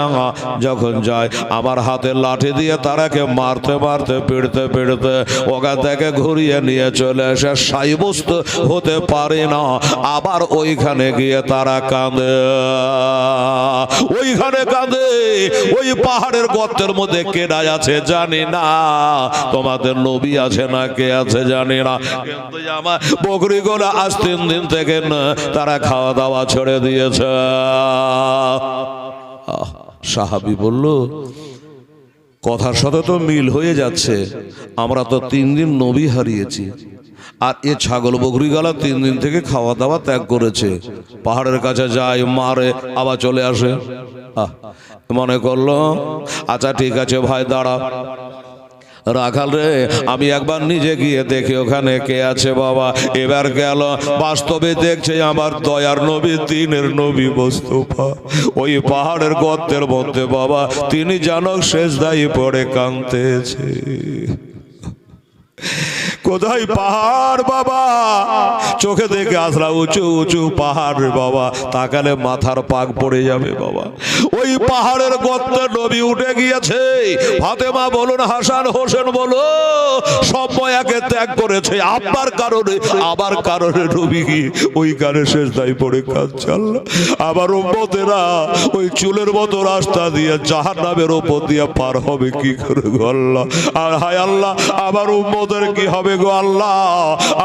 যখন যায় আমার হাতে লাঠি দিয়ে তারাকে মারতে মারতে পিড়তে পিড়তে ওখান থেকে ঘুরিয়ে নিয়ে চলে এসে সাব্যস্ত হতে পারে না, আবার ওইখানে গিয়ে তারা কাঁদে, ওইখানে কাঁদে। ওই পাহাড়ের গর্তের মধ্যে কে আছে জানি না, তোমাদের নবী আছে না কে আছে জানি না, কিন্তু আমার বকরিগুলো আজ 3 দিন থেকে তারা খাওয়া দাওয়া ছেড়ে দিয়েছে। সাহাবী বলল কথার সাথে তো মিল হয়ে যাচ্ছে, আমরা তো 3 দিন নবী হারিয়েছি, আর এ ছাগল বকরি গালা 3 দিন থেকে খাওয়া দাওয়া ত্যাগ করেছে, পাহাড়ের কাছে যায় মারে আবার চলে আসে। মনে করলো আচ্ছা ঠিক আছে ভাই দাঁড়া, রাখাল রে আমি একবার নিজে গিয়ে দেখি ওখানে কে আছে বাবা। এবার গেল, বাস্তবে দেখছে আমার দয়ার নবী, দিনের নবী মুস্তাফা ওই পাহাড়ের গর্তের মধ্যে বাবা তিনি জানো সেজদায় পড়ে কাঁদতেছে। কোথায় পাহাড় বাবা, চোখে দেখে আসলা উঁচু উঁচু পাহাড় বাবা, তাকালে মাথার পাক পড়ে যাবে বাবা। ওই পাহাড়ের গর্তে নবী উঠে গিয়েছে। ফাতেমা বলুন, হাসান হোসেন বলো, সবাই একে ত্যাগ করেছে আপনার কারণে, আবার কারণে নবী ওইখানে সেজদায় পড়ে কাঁদছে। আল্লাহ, আবার উম্মতেরা ওই চুলের মতো রাস্তা দিয়ে জাহান্নামের উপর দিয়ে পার হবে কি করে গো আল্লাহ। আর হায় আল্লাহ, আবার উম্মতের কি হবে গো আল্লাহ,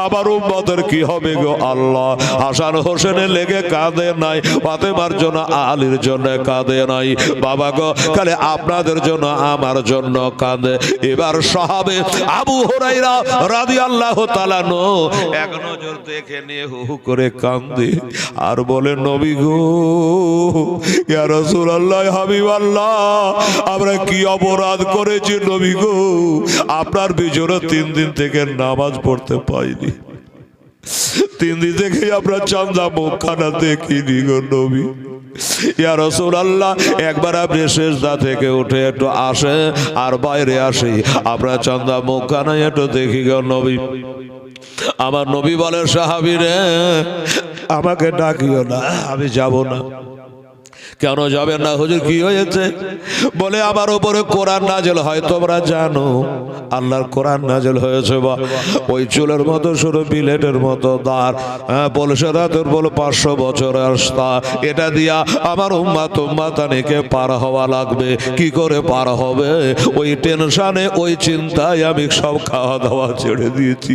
আবার উম্মতের কি হবে গো আল্লাহ। হাসান হোসেনের লেগে কাঁদে নাই, ফাতেমার জন্য আলীর জন্য কাঁদে নাই বাবা গো, খালি আপনাদের জন্য আমার জন্য কাঁদে। এবার সাহাবে আবু হুরায়রা রাদিয়াল্লাহু তাআলা আনহু এক নজর দেখে নিয়ে হু হু করে কাঁদে আর বলে নবী গো, ইয়া রাসূলুল্লাহ, হাবিবাল্লাহ, আমরা কি অপরাধ করেছি নবী গো, আপনার বিজোরে 3 দিন থেকে নামাজ পড়তে পাইনি, 3 দিন থেকে আমরা চাঁদা মুখখানা দেখিনি গো নবী। ইয়া রাসূলুল্লাহ, একবার আপনি সেজদা থেকে উঠে একটু আসে আর বাইরে আসি, আমরা চাঁদা মুখখানা একটু দেখি গো নবী। আমার নবী বলে সাহাবী রে আমাকে ডাকিও না, আমি যাব না, কেন যাবেন না হুজুর, কি হয়েছে? বলে আমার উপরে কোরআন নাযিল হয়, তোমরা জানো আল্লাহর কোরআন নাযিল হয়েছে। বা ওই চুলের মতো সরু বিলেটের মতো দাঁড়, বলছে রাতের বল 500 বছরের রাস্তা, এটা দিয়া আমার উম্মাতানিকে পার হওয়া লাগবে। কি করে পার হবে? ওই টেনশনে, ওই চিন্তায় আমি সব খাওয়া দাওয়া ছেড়ে দিয়েছি,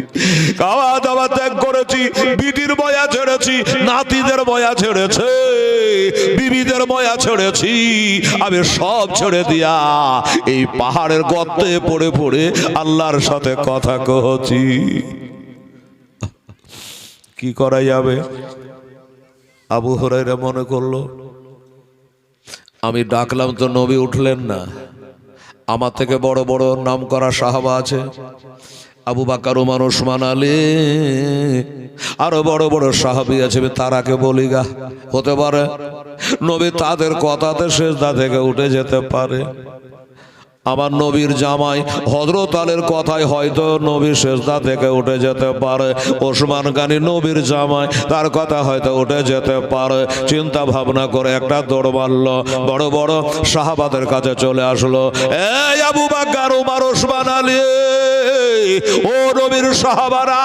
খাওয়া দাওয়া ত্যাগ করেছি, বিটির বয়া ছেড়েছি, নাতিদের বয়া ছেড়েছে, বিবিদের বয়া ছেড়েছি, আমি সব ছেড়ে দিয়া এই পাহাড়ের গর্তে পড়ে পড়ে আল্লাহর সাথে কথা কহছি। কি করা যাবে? আবু হুরায়রা মনে করলো আমি ডাকলাম তো নবী উঠলেন না, আমার থেকে বড় বড় নাম করা সাহাবা আছে, আবু বকর, ওমর, ওসমান, আলী, আরো বড় বড় সাহাবী আছে, তারাকে বলি গা, হতে পারে নবী তাদের কথাতে সিজদা থেকে উঠে যেতে পারে। আমার নবীর জামাই হযরত আলীর কথায় হয়তো নবী সিজদা থেকে উঠে যেতে পারে। ওসমান গনি নবীর জামাই, তার কথা হয়তো উঠে যেতে পারে। চিন্তা ভাবনা করে একটা দৌড় মারল, বড় বড় সাহাবাদের কাছে চলে আসলো। এই আবু বকর, ওমর, ওসমান, আলী, ও নবীর সাহাবারা,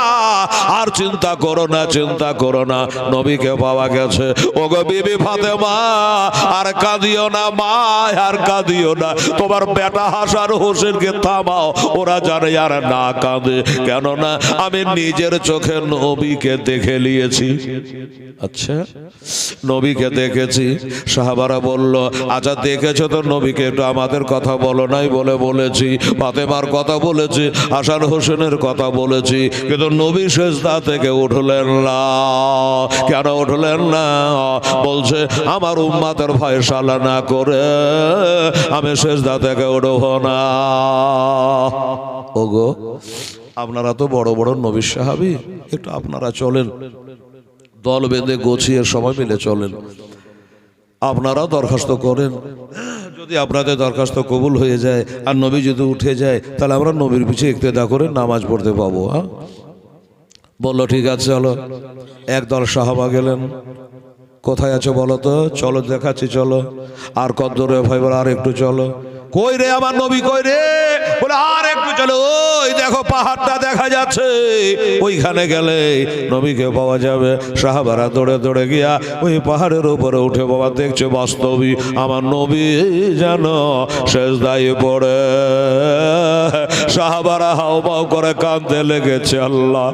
আর চিন্তা করো না, চিন্তা করো না, নবীকে পাওয়া গেছে। ওগো বিবি ফাতেমা, আর কাঁদিও না মা, আর কাঁদিও না, তোমার বেটা হাসান হোসেনকে থামাও, ওরা জানে আর না কাঁদে, কেননা আমি নিজের চোখে নবীকে দেখে নিয়েছি। আচ্ছা, নবীকে দেখেছি। সাহাবারা বলল, আচ্ছা দেখেছো তো নবীকে, একটু আমাদের কথা বলো নাই? বলে বলেছি, ফাতেমার কথা বলেছি, হাসান হোসেনের কথা বলেছি, কিন্তু নবী সিজদা থেকে উঠলেন না। কেন উঠলেন না? বলছে আমার উম্মতের ফয়সালা না করে আমি সিজদা থেকে উঠব না। ওগো, আপনারা তো বড় বড় নবী সাহাবী, একটু আপনারা চলেন, দল বেঁধে গোছিয়ে সবাই মিলে চলেন, আপনারা দরখাস্ত করেন, যদি আপনাদের দরখাস্ত কবুল হয়ে যায় আর নবী যদি উঠে যায়, তাহলে আমরা নবীর পিছে ইক্তেদা করে নামাজ পড়তে পাবো। হ্যাঁ, বললো ঠিক আছে চলো। একদল সাহাবা গেলেন, কোথায় আছো বলো তো? চলো দেখাচ্ছি, চলো। আর কত দূরে ভাই? বলে আর একটু চলো। কই রে আমার নবী, কই রে? বলে আর একটু চলো, ওই দেখো পাহাড়টা দেখা যাচ্ছে, ওইখানে গেলে নবীকে পাওয়া যাবে। সাহাবারা দৌড়ে দৌড়ে গিয়া ওই পাহাড়ের উপরে উঠে বাবা দেখছে বাস্তবই আমার নবী যেন সিজদায় পড়ে। সাহাবারা হাউমাউ করে কাঁদতে লেগেছে। আল্লাহ,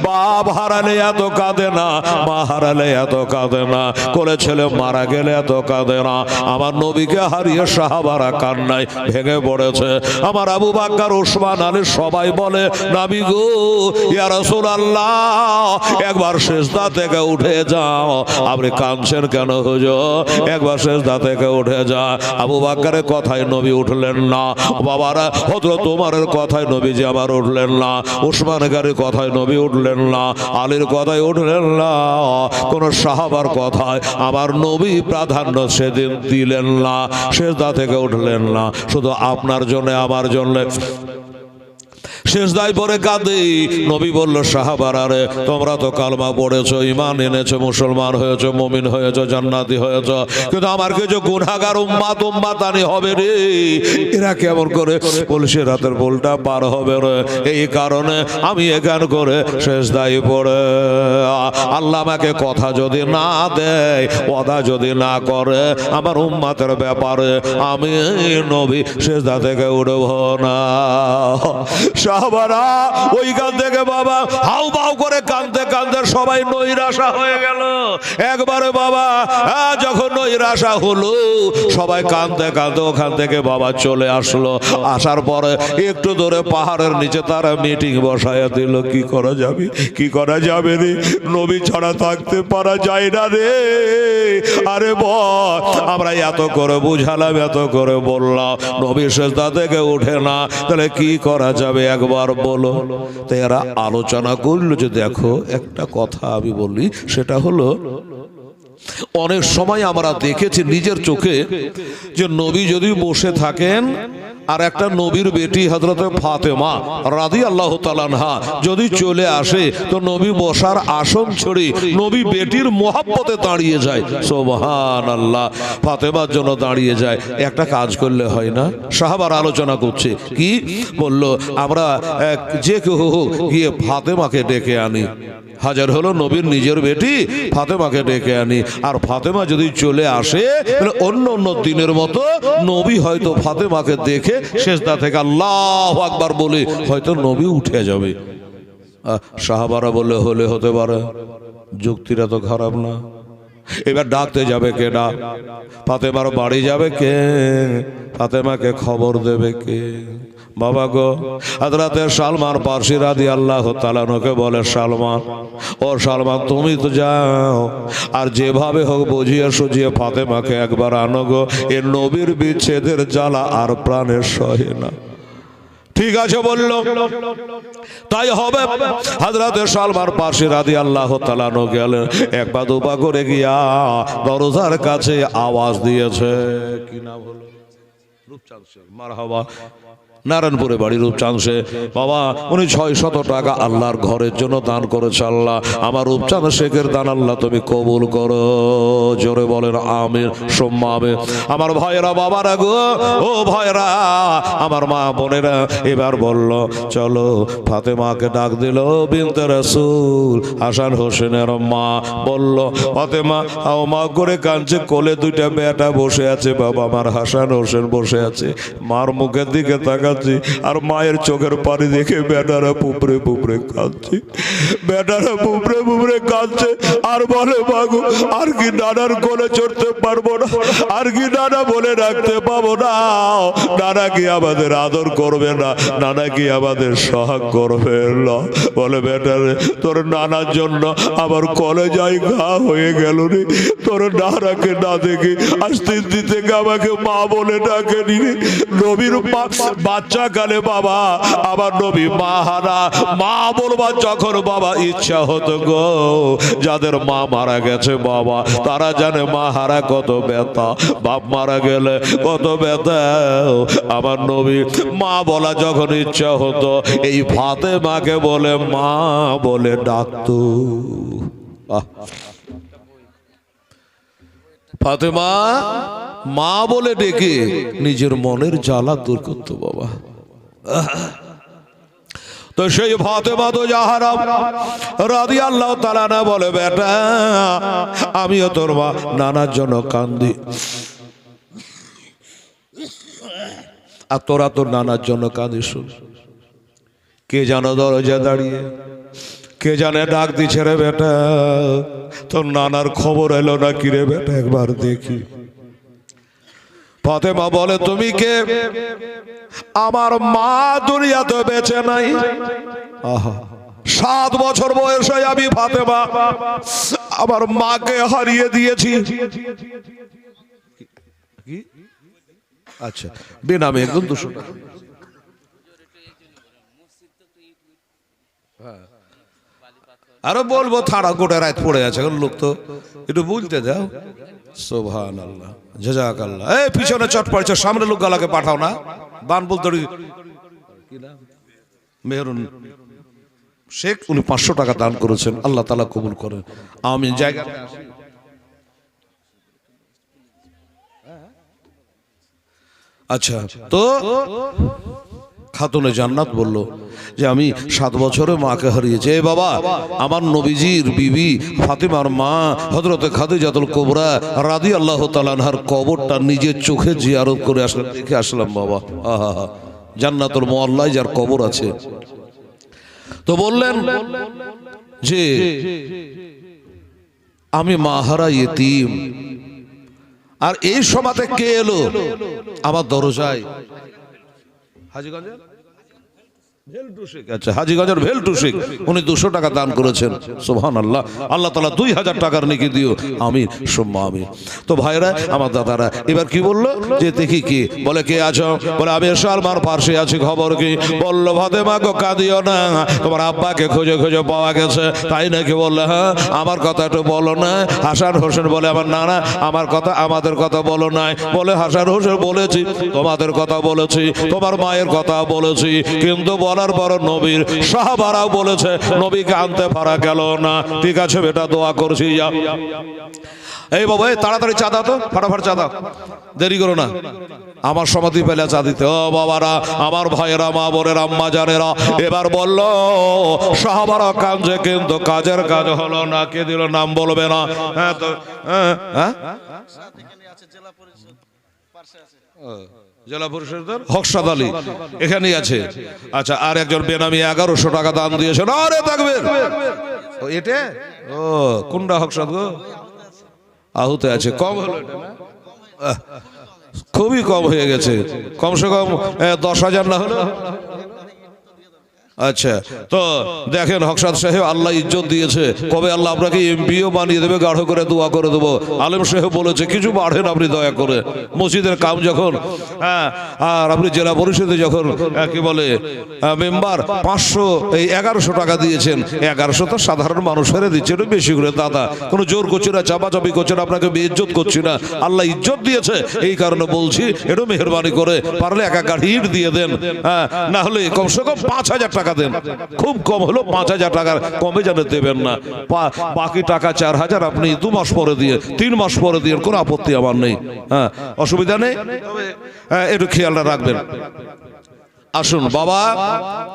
বাপ হারালে এত কাঁদে না, মা হারালে এত কাঁদে না, কোলে ছেলে মারা গেলে এত কাঁদে না, আমার নবীকে হারিয়ে সাহাবারা কান্নায় ভেঙে পড়েছে। আমার আবু বকর, ওসমান, আলী সবাই বলে, নবী গো, ইয়া রাসূলুল্লাহ, একবার সিজদা থেকে উঠে যাও। আপনি কাঁদছেন কেন হুজুর? একবার সিজদা থেকে উঠে যা। আবু বকরের কথায় নবী উঠলেন না, বাবারা হযরত ওমরের কথায় নবীজি আবার উঠলেন না, ওসমান গনির কথায় নবী উঠলেন না, আলীর কথায় উঠলেন না, কোন সাহাবার কথায় আমার নবী প্রাধান্য সেদিন দিলেন না, সিজদা থেকে উঠলেন না। শুধু আপনার জন্য, আমার জন্য সিজদায় পড়ে কাঁদে। নবী বলল, সাহাবারা রে, তোমরা তো কালমা পড়েছো, ঈমান এনেছো, মুসলমান হয়েছো, মুমিন হয়েছো, জান্নাতি হয়েছো, কিন্তু আমার কিছু গুনাহগার উম্মাতানি হবে রে, এরা কেমন করে পুলিশের রাতের পোলটা পার হবে রে? এই কারণে আমি এখান করে সিজদায় পড়ে, আল্লাহ আমাকে কথা যদি না দেয়, ওয়াদা যদি না করে আমার উম্মাতের ব্যাপারে, আমি নবী সিজদা থেকে উঠব না। সাহাবারা ওইখান থেকে বাবা হাউ বাউ করে কাঁদতে কাঁদতে সবাই নৈরাশা হয়ে গেল একবারে। বাবা যখন নৈরাশা হলো, সবাই কাঁদতে কাঁদতে ওখান থেকে বাবা চলে আসলো। আসার পরে একটু দূরে পাহাড়ের নিচে তারা মিটিং বসায় দিল। কি করা যাবে, কি করা যাবে রে? নবী ছাড়া থাকতে পারা যায় না রে। আরে বল, আমরা এত করে বুঝালাম, এত করে বললাম, নবী সিজদা থেকে উঠে না, তাহলে কি করা যাবে একবার বলো। তো এরা আলোচনা করলো যে দেখো, একটা কথা আমি বলি, সেটা হলো অনেক সময় আমরা দেখেছি নিজের চোখে যে নবী যদি বসে থাকেন আর একটা নবীর বেটি হযরতে ফাতেমা রাদিয়াল্লাহু তাআলা আনহা যদি চলে আসে তো নবী বসার আসন ছেড়ে নবী বেটির মোহাব্বতে দাঁড়িয়ে যায়। সুবহানাল্লাহ, ফাতেমার জন্য দাঁড়িয়ে যায়। একটা কাজ করলে হয় না? সাহাবারা আলোচনা করছে, কি বলল, আমরা যে কেউ গিয়ে ফাতেমাকে ডেকে আনি। হাজার হলো নবীর নিজের বেটি, ফাতেমাকে ডেকে আনি। আর ফাতেমা যদি চলে আসে অন্য অন্য দিনের মতো নবী হয়তো ফাতেমাকে দেখে সেজদা থেকে আল্লাহু আকবার বলে হয়তো নবী উঠে যাবে। সাহাবারা বললে হলে হতে পারে, যুক্তিটা তো খারাপ না। এবার ডাকতে যাবে কে? না, ফাতেমার বাড়ি যাবে কে? ফাতেমাকে খবর দেবে কে? বাবা গো, হযরতে সালমান ফারসি রাদিয়াল্লাহু তাআলা আনহুকে বলে, সালমান, ও সালমান, তুমি তো যাও আর যেভাবে হোক বুঝিয়ে সুঝিয়ে ফাতেমাকে একবার আনো গো, এ নবীর বিচ্ছেদের জ্বালা আর প্রাণের সহে না। ঠিক আছে বলল, তাই হবে। হযরতে সালমান ফারসি রাদিয়াল্লাহু তাআলা আনহু গেলেন, এক পা দুপা করে গিয়া দরজার কাছে আওয়াজ দিয়েছে। কি নাম হলো? রূপচাঁদ শেখ। মারহাবা। নারায়ণপুরে বাড়ি রূপচাঁদ শেখ। বাবা, উনি 600 টাকা আল্লাহর ঘরের জন্য দান করেছে। আল্লাহ আমার রূপচাঁদ শেখের দান আল্লাহ তুমি কবুল করো। জোরে বলেন আমিন সুম্মা আমিন। আমার ভাইয়েরা, বাবারা গো, ও ভাইয়েরা, আমার মা বোনেরা, এবার বলল চলো। ফাতেমাকে ডাক দিল বিনতে রাসূল হাসান হোসেনের মা। বলল, ফাতেমা আও মা করে কাঁদছে, কোলে দুইটা বেটা বসে আছে। বাবা আমার হাসান হোসেন বসে আছে, মার মুখের দিকে তাকা আর মায়ের চোখের পানি দেখে বেটারা পুপড়ে পুপড়ে কাঁদছে। বেটারা পুপড়ে পুপড়ে কাঁদছে আর বলে, মাগো আর কি নানার কোলে চড়তে পারবো না, আর কি নানা বলে রাখতে পাবো না, নানা কি আমাদের আদর করবে না, নানা কি আমাদের সোহাগ করবে না। বলে, বেটারে তোর নানার জন্য আমার কলেজায় ঘা হয়ে গেল রে, তোর নানাকে না দেখে আস্তে থেকে আমাকে মা বলে ডাকে নি রে। নবীর বাচ্চা কালে বাবা আবার নবী মা হারা, মা বলবা যখন বাবা ইচ্ছা হতো গো। যাদের মা মারা গেছে বাবা তারা জানে মা হারা কত ব্যথা, বাপ মারা গেলে কত ব্যথা। আমার নবী মা বলা যখন ইচ্ছা হতো এই ফাতেমাকে বলে মা বলে ডাকতো। ফাতেমা মা বলে ডেকে নিজের মনের জ্বালা দূর করতো বাবা। তো সেই ফাতেমা তো জাহারা রাদিয়াল্লাহু তাআলা না বলে, বেটা আমিও তোর মা নানার জন্য কান্দি, আর তোরা তোর নানার জন্য কাঁদিস। কে জানো দরজা দাঁড়িয়ে, কে জানে ডাক দিছে রে বেটা, তোর নানার খবর এলো না কি রে বেটা, একবার দেখি। ফাতেমা বলে, তুমি কে? আমার মা দুনিয়াতে বেঁচে নাই। আহা, 7 বছর বয়সে আমি ফাতেমা আমার মাকে হারিয়ে দিয়েছি। আচ্ছা, বেনামে একদম 200 টাকা। আরো বলবো থাড়া গোটা রাত পড়ে আছে, লোক তো একটু বুঝতে দাও। সুবহানাল্লাহ, জাযাকাল্লাহ। এই পিছনে চট পড়ছে, সামনে লোক গালাকে পাঠাও না। বান বলতে কি নাম? মেহরুন শেখ, উনি 500 টাকা দান করেছেন, আল্লাহ তাআলা কবুল করেন আমিন। জায়গা আচ্ছা, তো খাতুনে জান্নাত বলল যে আমি 7 বছরে মাকে হারিয়েছি। এ বাবা, আমার নবীজির বিবি ফাতেমার মা হযরতে খাদিজাতুল কুবরা রাদিয়াল্লাহু তাআলা আনহার কবরটা নিজের চোখে জিয়ারত করে আসলাম, দেখে আসলাম বাবা। আহা, জান্নাতুল মুআল্লায় যার কবর আছে। তো বললেন যে আমি মাহারা ইতিম, আর এই সমাতে কে এলো আমার দরজায়? হাজীগঞ্জে আচ্ছা, হাজীগঞ্জের ভেলটু শেখ উনি 200 টাকা দান করেছেন। সুবহানাল্লাহ, আল্লাহ তাআলা 2000 টাকার নেকি দিও, আমিন সুম্মা আমিন। তো ভাইরা আমার দাদারা এবার কি বললো যে দেখি কি বলে, কে আছো? বলে আমি সালমার পাশে আছি। খবর কি? বললো ফাতেমা গো কাঁদিও না, তোমার আব্বাকে খুঁজে খুঁজে পাওয়া গেছে। তাই নাকি? বললে হ্যাঁ। আমার কথা একটু বলো না। হাসান হোসেন বলে আমার নানা আমার কথা আমাদের কথা বলো নাই। বলে হাসান হোসেন বলেছি, তোমাদের কথা বলেছি, তোমার মায়ের কথা বলেছি, কিন্তু বলার পর নবীর সাহাবারাও বলেছে, নবীকে আনতে পারা গেল না। ঠিক আছে বেটা, দোয়া করছি। যা এই বাবা, তাড়াতাড়ি চা দাও তো, ফাটাফাট চা দাও, দেরি করো না। আমার সমাধি পেলে চা দিতে। ও বাবারা, আমার ভাইয়েরা, মা বোনেরা, আম্মা জানেরা, এবার বলল সাহাবারা কাঁদছে, কিন্তু কাজের কাজ হলো না। কে দিল? নাম বলবে না। হ্যাঁ তো হ্যাঁ, জেলা পরিষদের হকসাদ আলী এখানেই আছে। আচ্ছা, আর একজন বেনামি 1100 টাকা দান দিয়েছেন। আরে তাকবীর, এটা ও কোনটা হকসাদ গো? আহুতে আছে। কম হলো এটা না? খুবই কম হয়ে গেছে, কমসে কম 10,000 না হলো। আচ্ছা, তো দেখেন হকসাদ সাহেব, আল্লাহ ইজ্জত দিয়েছে। কবে আল্লাহ আপনাকে এমপিও বানিয়ে দেবে, গাঢ় করে দোয়া করে দেবো। আলেম সাহেব বলেছে কিছু বাড়েন আপনি দয়া করে। মসজিদের কাম যখন, হ্যাঁ, আর আপনি জেলা পরিষদে যখন কি বলে মেম্বার 1100 টাকা দিয়েছেন। 1100 তো সাধারণ মানুষেরা দিচ্ছে, একটু বেশি করে দাদা। কোনো জোর করছি না, চাপাচাপি করছি না, আপনাকে বেইজ্জত করছি না। আল্লাহ ইজ্জত দিয়েছে এই কারণে বলছি, একটু মেহরবানি করে পারলে এক গাড়ি ইট দিয়ে দেন। হ্যাঁ, না হলে কমসে কম 5,000 টাকা দেন। খুব কম হলো 5,000 টাকার কমে যেন দেবেন না। বাকি টাকা 4,000 আপনি 2 মাস পরে দিয়ে, 3 মাস পরে দিয়ে, কোনো আপত্তি আমার নেই। হ্যাঁ, অসুবিধা নেই, একটু খেয়ালটা রাখবেন। আসুন বাবা,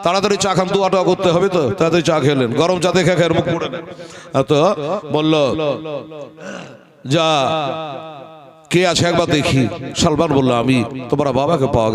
তাড়াতাড়ি চা খান, দোয়াটা করতে হবে তো। তাড়াতাড়ি চা খেলেন, গরম চা দেখে খেয়ে মুখ পড়ে নেন। তো বলল যা কে আছে একবার দেখি। সালমান বললো আমি। তোমার বাবাকে পাওয়া